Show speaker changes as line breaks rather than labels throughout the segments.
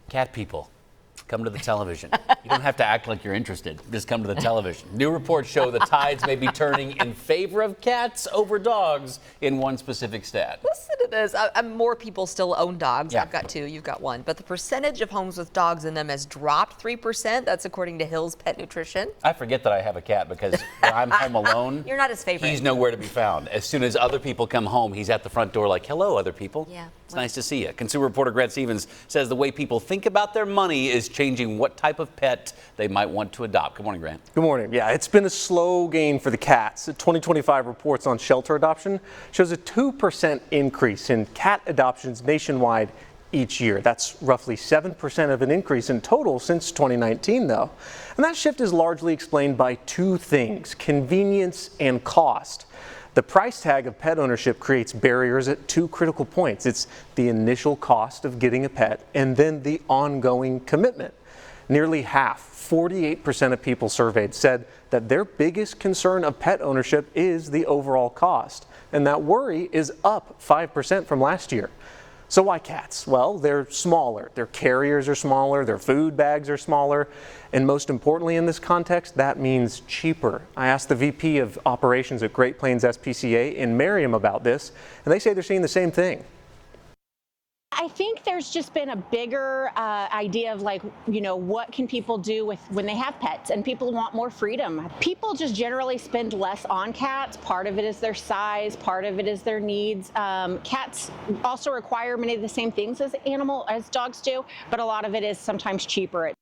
Cat people, come to the television. You don't have to act like you're interested. Just come to the television. New reports show the tides may be turning in favor of cats over dogs in one specific stat.
Listen to this. More people still own dogs.
Yeah.
I've got 2, you've got 1. But the percentage of homes with dogs in them has dropped 3%. That's according to Hill's Pet Nutrition.
I forget that I have a cat because when I'm home alone,
You're not his favorite.
he's nowhere to be found. As soon as other people come home, he's at the front door like, hello, other people.
Yeah.
It's nice to see you. Consumer reporter Grant Stevens says the way people think about their money is changing what type of pet they might want to adopt. Good morning, Grant.
Good morning. Yeah, it's been a slow gain for the cats. The 2025 reports on shelter adoption shows a 2% increase in cat adoptions nationwide each year. That's roughly 7% of an increase in total since 2019, though. And that shift is largely explained by 2 things: convenience and cost. The price tag of pet ownership creates barriers at 2 critical points. It's the initial cost of getting a pet and then the ongoing commitment. Nearly half, 48% of people surveyed, said that their biggest concern of pet ownership is the overall cost. And that worry is up 5% from last year. So why cats? Well, they're smaller. Their carriers are smaller, their food bags are smaller, and most importantly in this context, that means cheaper. I asked the VP of Operations at Great Plains SPCA in Merriam about this, and they say they're seeing the same thing.
I think there's just been a bigger idea of what can people do when they have pets, and people want more freedom. People just generally spend less on cats. Part of it is their size, part of it is their needs. Cats also require many of the same things as dogs do, but a lot of it is sometimes cheaper.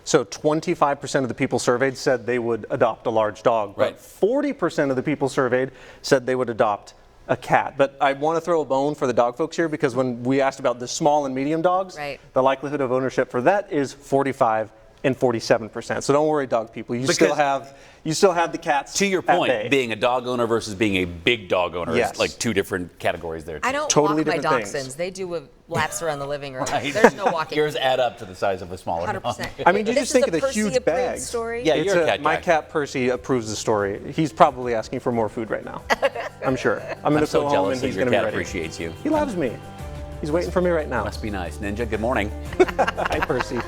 So 25% of the people surveyed said they would adopt a large dog,
Right.
but 40% of the people surveyed said they would adopt a cat. But I want to throw a bone for the dog folks here, because when we asked about the small and medium dogs,
Right.
the likelihood of ownership for that is 45 and 47%. So don't worry, dog people. You still have the cats.
To your
at
point,
bay.
being a dog owner versus being a big dog owner
Yes.
is like 2 different categories there.
I don't
Totally
walk my
different things.
dachshunds. They do laps around the living room.
Right.
There's no walking.
Yours add up to the size of a smaller
100%.
dog.
I mean, you
This
just think
is
of
a
the
Percy
huge
approved
bags.
story?
Yeah, you're a cat
My
guy.
cat Percy approves the story. He's probably asking for more food right now. I'm sure. I'm going
I'm
to
so
go home
jealous
and
that
he's
your
going to be
cat
ready.
appreciates you.
He loves me. He's waiting for me right now.
Must be nice. Ninja, good morning.
Hi, Percy.